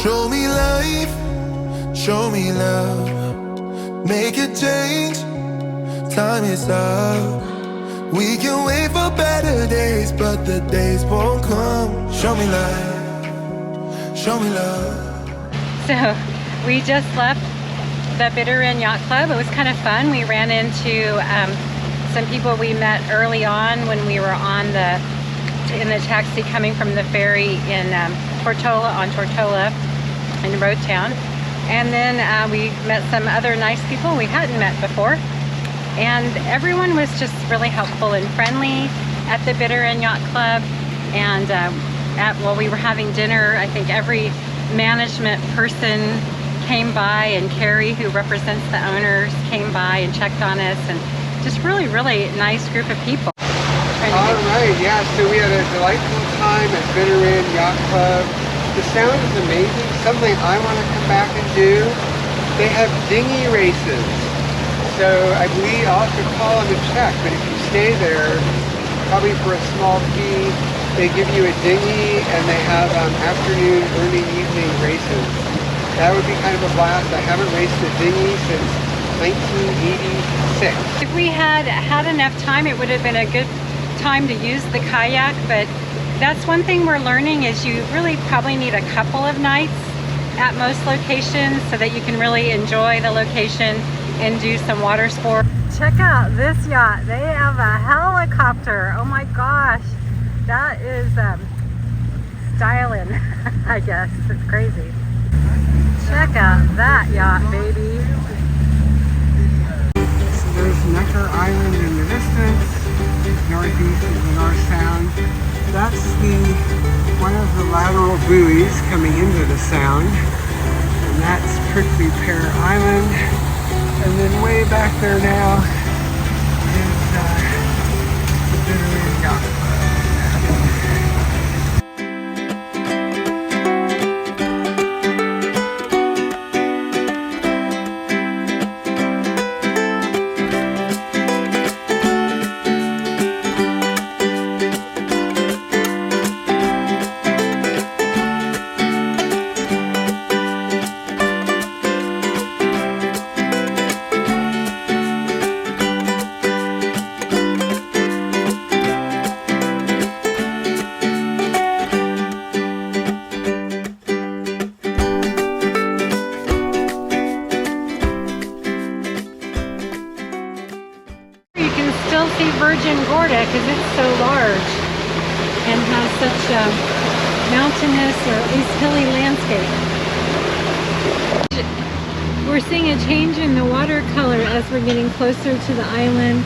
Show me life, show me love. Make a change, time is up. We can wait for better days, but the days won't come. Show me life, show me love. So we just left the Bitter End Yacht Club. It was kind of fun. We ran into some people we met early on when we were in the taxi coming from the ferry in Tortola in Road Town. And then we met some other nice people we hadn't met before. And everyone was just really helpful and friendly at the Bitter End Yacht Club. And while we were having dinner, I think every management person came by, and Carrie, who represents the owners, came by and checked on us, and just really nice group of people. All right, yeah, so we had a delightful time at Bitter End Yacht Club. The sound is amazing, something I want to come back and do. They have dinghy races, so I believe I'll have to call them and check, but if you stay there, probably for a small fee, they give you a dinghy, and they have afternoon, early evening races. That would be kind of a blast. I haven't raced a dinghy since 1986. If we had enough time, it would have been a good time to use the kayak, but that's one thing we're learning, is you really probably need a couple of nights at most locations so that you can really enjoy the location and do some water sport. Check out this yacht. They have a helicopter. Oh my gosh, that is styling. I guess it's crazy. Check out that yacht, baby. So there's Necker Island in the distance. Northeast is the North Sound. That's one of the lateral buoys coming into the sound. And that's Prickly Pear Island. And then way back there now is the Bitter End Yacht Club. Because it's so large and has such a mountainous, or at least hilly landscape. We're seeing a change in the water color as we're getting closer to the island.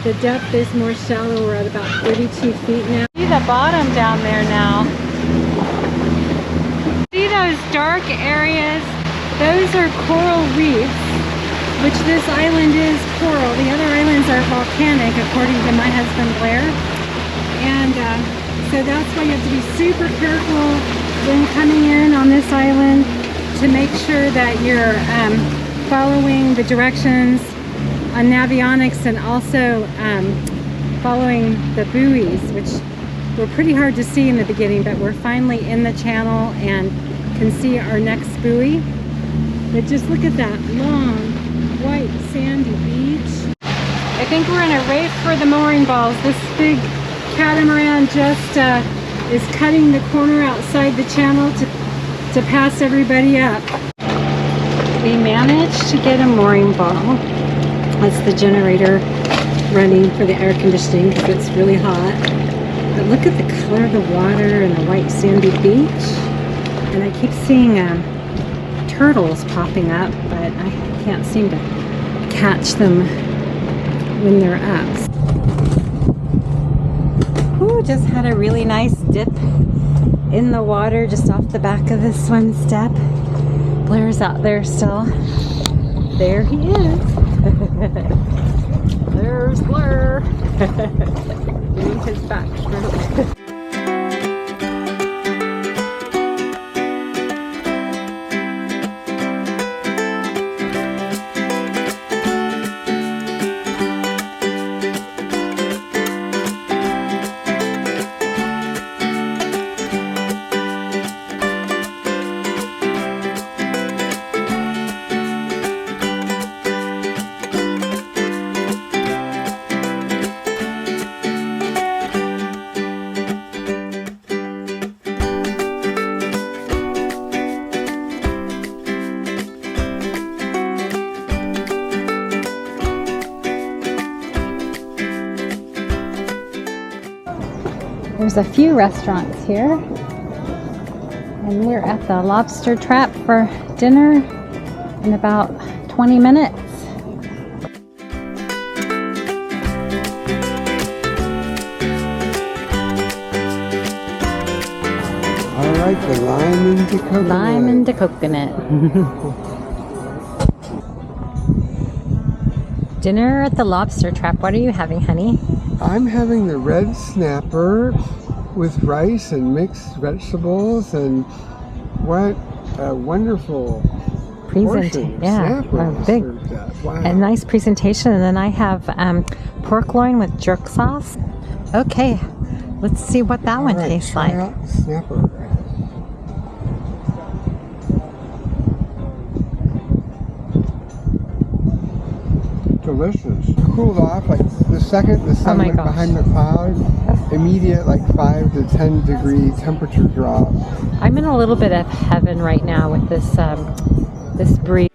The depth is more shallow. We're at about 32 feet now. See the bottom down there now. See those dark areas? Those are coral reefs, which this island is coral. The other islands are volcanic, according to my husband Blair. And so that's why you have to be super careful when coming in on this island to make sure that you're following the directions on Navionics, and also following the buoys, which were pretty hard to see in the beginning, but we're finally in the channel and can see our next buoy. But just look at that long, white sandy beach. I think we're in a race for the mooring balls. This big catamaran just is cutting the corner outside the channel to pass everybody up. We managed to get a mooring ball. That's the generator running for the air conditioning because it's really hot. But look at the color of the water and the white sandy beach. And I keep seeing turtles popping up, but I can't seem to catch them when they're up. Ooh, just had a really nice dip in the water just off the back of the swim step. Blair's out there still. There he is. There's Blair. Doing his backstroke. There's a few restaurants here. And we're at the Lobster Trap for dinner in about 20 minutes. All right, the lime into coconut. Lime into coconut. Dinner at the Lobster Trap. What are you having, honey? I'm having the red snapper with rice and mixed vegetables, and what a wonderful portion of snapper a big, served up. Wow. a nice presentation. And then I have pork loin with jerk sauce. Okay, let's see what that one tastes like. Snapper. Delicious. Cooled off like the second the sun went behind the cloud. Immediate like 5 to 10 degree temperature drop. I'm in a little bit of heaven right now with this this breeze.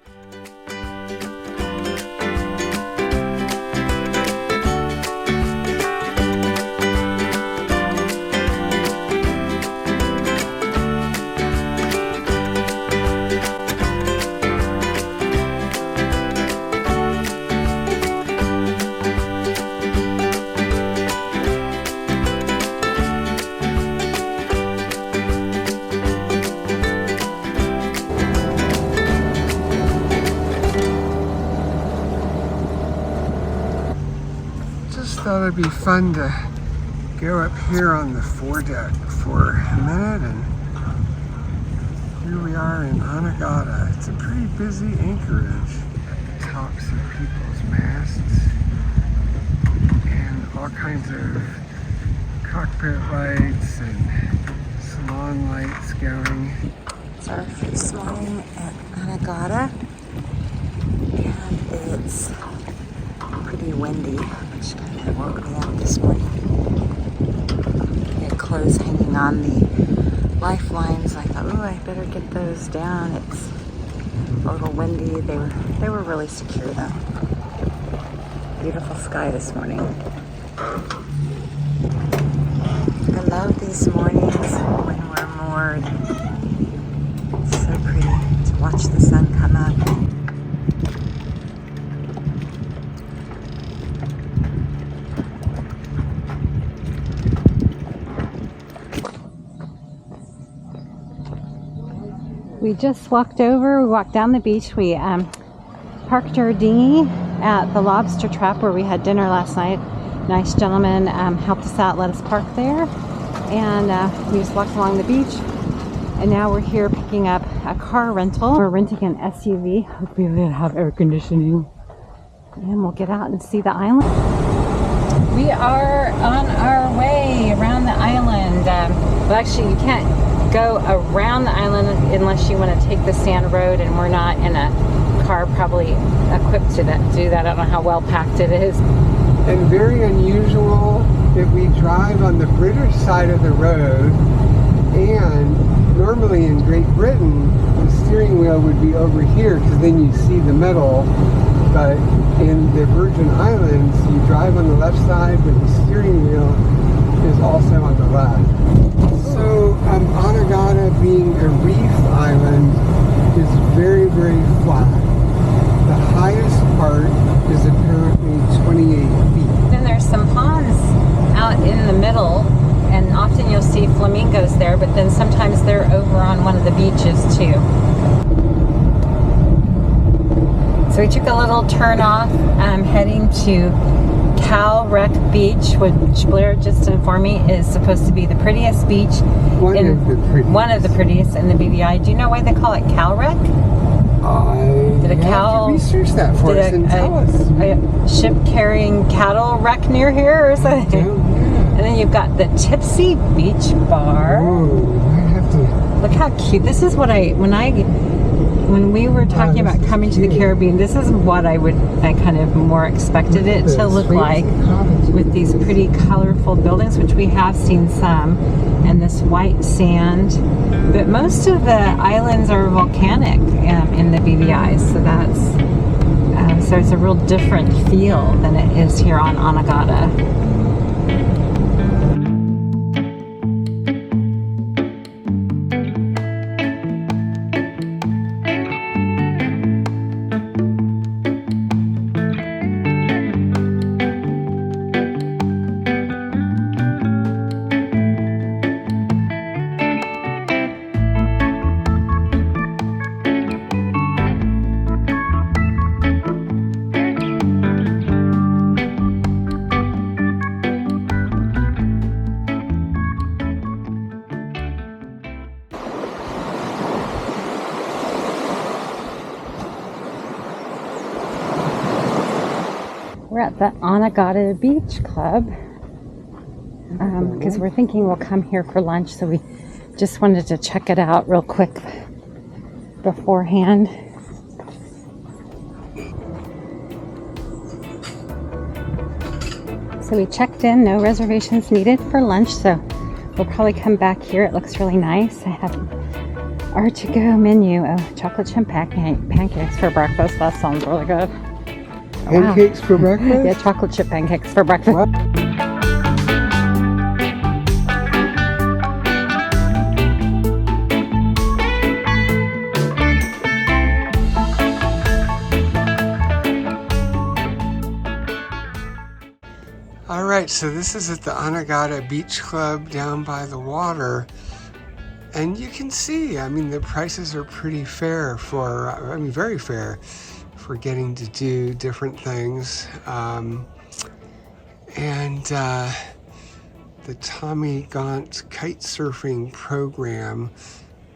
Thought it'd be fun to go up here on the foredeck for a minute, and here we are in Anegada. It's a pretty busy anchorage. Tops of people's masts and all kinds of cockpit lights and salon lights going. It's our first morning at Anegada, and it's pretty windy, which kind of woke me up this morning. We had clothes hanging on the lifelines. I thought, oh, I better get those down. It's a little windy. They were really secure though. Beautiful sky this morning. I love these mornings when we're moored. It's so pretty to watch the sun come up. We just walked down the beach. We parked our dinghy at the Lobster Trap where we had dinner last night. Nice gentleman helped us out, let us park there. And we just walked along the beach. And now we're here picking up a car rental. We're renting an SUV. Hopefully they'll have air conditioning. And we'll get out and see the island. We are on our way around the island. Well, actually, you can't go around the island unless you want to take the sand road, and we're not in a car probably equipped to do that. I don't know how well packed it is. And very unusual that we drive on the British side of the road, and normally in Great Britain the steering wheel would be over here because then you see the middle, but in the Virgin Islands you drive on the left side but the steering wheel is also on the left. So Anegada, being a reef island, is very, very flat. The highest part is apparently 28 feet. Then there's some ponds out in the middle, and often you'll see flamingos there, but then sometimes they're over on one of the beaches too. So we took a little turn off, heading to Wreck Beach, which Blair just informed me is supposed to be the prettiest beach. One of the prettiest in the BVI. Do you know why they call it Wreck? Did a cow research that for us and tell us? A ship carrying cattle wreck near here or something? And then you've got the Tipsy Beach Bar. Oh, I have to look how cute. This is what when we were talking about coming to the Caribbean, this is what I kind of more expected it to look like, with these pretty colorful buildings, which we have seen some, and this white sand. But most of the islands are volcanic in the BVIs, so that's so it's a real different feel than it is here on Anegada. We're at the Anegada Beach Club because we're thinking we'll come here for lunch, so we just wanted to check it out real quick beforehand. So we checked in, no reservations needed for lunch, so we'll probably come back here. It looks really nice. I have our to-go menu of chocolate chip pancakes for breakfast. That sounds really good. Pancakes for breakfast? Yeah, chocolate chip pancakes for breakfast. Wow. All right, so this is at the Anegada Beach Club down by the water. And you can see, I mean, the prices are pretty fair for, I mean, very fair for getting to do different things. The Tommy Gaunt kite surfing program,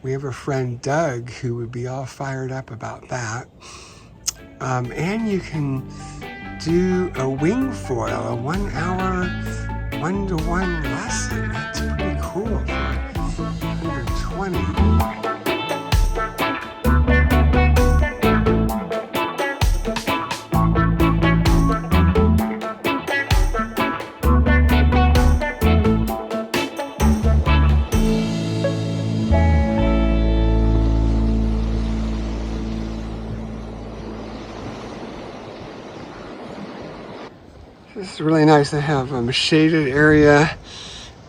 we have a friend, Doug, who would be all fired up about that. And you can do a wing foil, a 1 hour, 1-to-1 lesson. That's pretty cool for 120. This is really nice to have a shaded area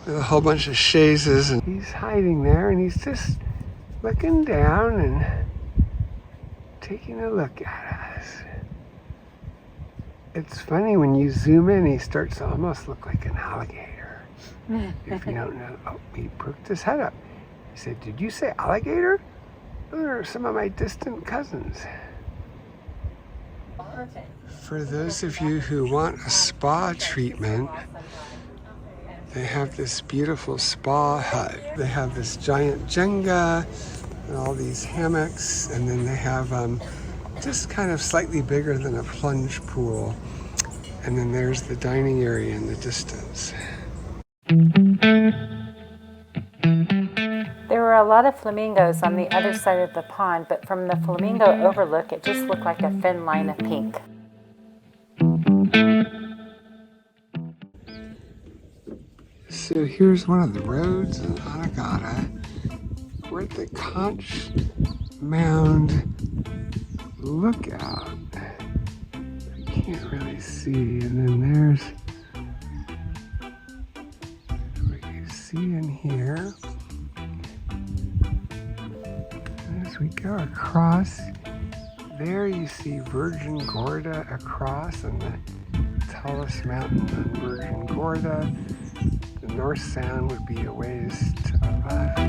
with a whole bunch of chaises, and he's hiding there and he's just looking down and taking a look at us. It's funny when you zoom in, he starts to almost look like an alligator. If you don't know, oh, he perked his head up. He said, "Did you say alligator? Those are some of my distant cousins." For those of you who want a spa treatment, they have this beautiful spa hut. They have this giant Jenga and all these hammocks, and then they have just kind of slightly bigger than a plunge pool. And then there's the dining area in the distance. There were a lot of flamingos on the other side of the pond, but from the flamingo overlook, it just looked like a thin line of pink. So here's one of the roads in Anegada. We're at the Conch Mound Lookout. I can't really see, and then there's what you see in here. As we go across, there you see Virgin Gorda across, and the tallest mountain on Virgin Gorda. The North Sound would be a ways to the left.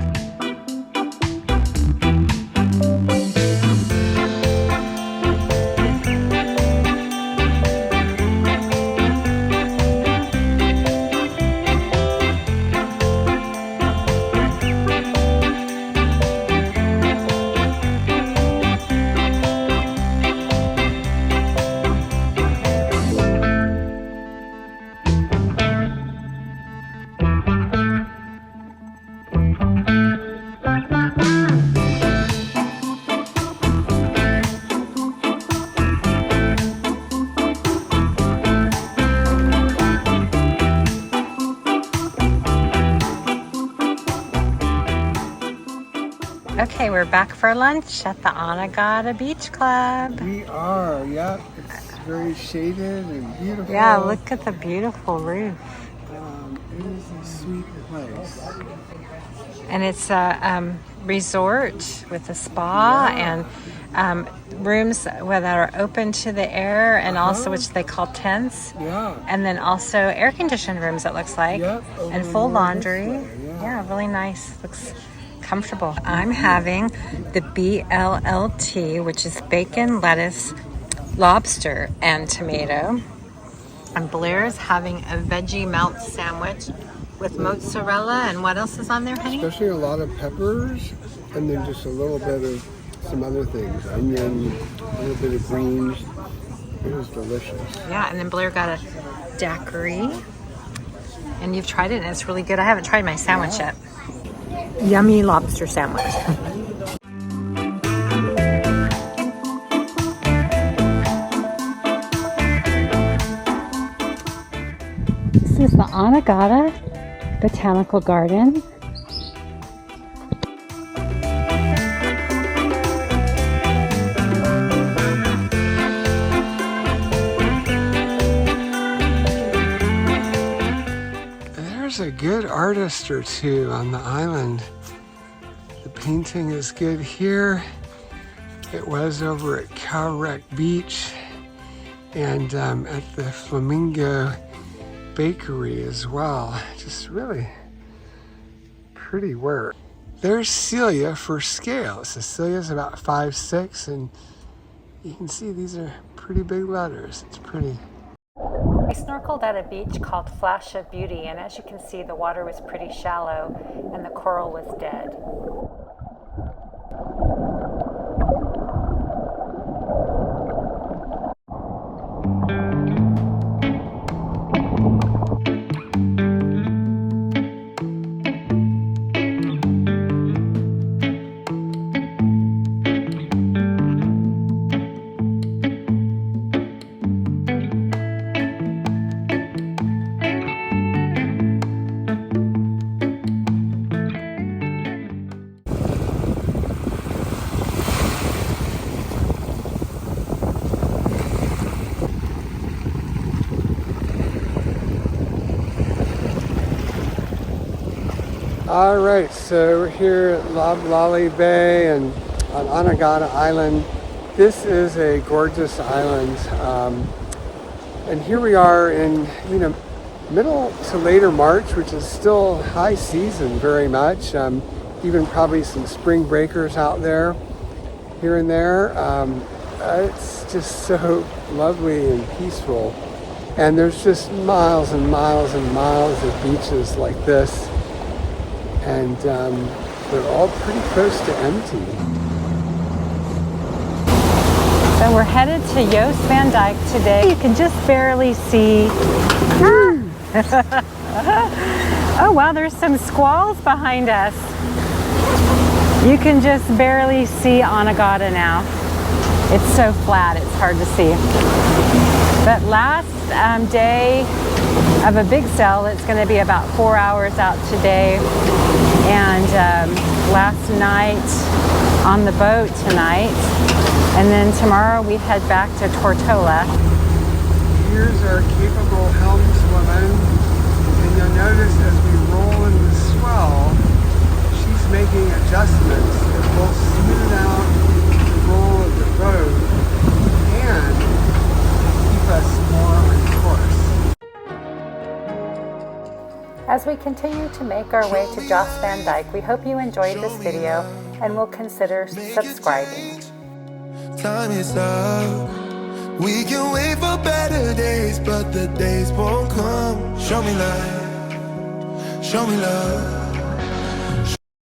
Okay, we're back for lunch at the Anegada Beach Club. We are, yeah. It's very shaded and beautiful. Yeah, look at the beautiful roof. It is a sweet place. And it's a resort with a spa and rooms that are open to the air, and also which they call tents. Yeah. And then also air-conditioned rooms, it looks like. Yep, and full over laundry. this way, Yeah, really nice. Looks comfortable. I'm having the BLLT, which is bacon, lettuce, lobster, and tomato. And Blair's having a veggie melt sandwich with mozzarella, and what else is on there, honey? Especially a lot of peppers, and then just a little bit of some other things. Onion, a little bit of greens, It was delicious. Yeah, and then Blair got a daiquiri. And you've tried it and it's really good. I haven't tried my sandwich yet. Yummy lobster sandwich. This is the Anegada Botanical Garden. There's a good artist or two on the island. The painting is good here. It was over at Anegada Beach and at the Flamingo Bakery as well. Just really pretty work. There's Celia for scale. So Celia's about 5'6", and you can see these are pretty big letters. It's pretty. I snorkeled at a beach called Flash of Beauty, and as you can see, the water was pretty shallow and the coral was dead. All right, so we're here at Loblolly Bay and on Anegada Island. This is a gorgeous island, and here we are in middle to later March, which is still high season very much. Even probably some spring breakers out there, here and there. It's just so lovely and peaceful, and there's just miles and miles and miles of beaches like this. And they're all pretty close to empty. So we're headed to Jost van Dyke today. You can just barely see. Oh wow, there's some squalls behind us. You can just barely see Anegada now. It's so flat, it's hard to see. But last day of a big sail, it's going to be about 4 hours out today. And last night on the boat tonight. And then tomorrow we head back to Tortola. Here's our capable helmswoman. And you'll notice as we roll in the swell, she's making adjustments that will smooth out the roll of the boat and keep us more on course. As we continue to make our way to Jost van Dyke, we hope you enjoyed this video and will consider subscribing. Time is up. We can wait for better days, but the days won't come. Show me light, show me love.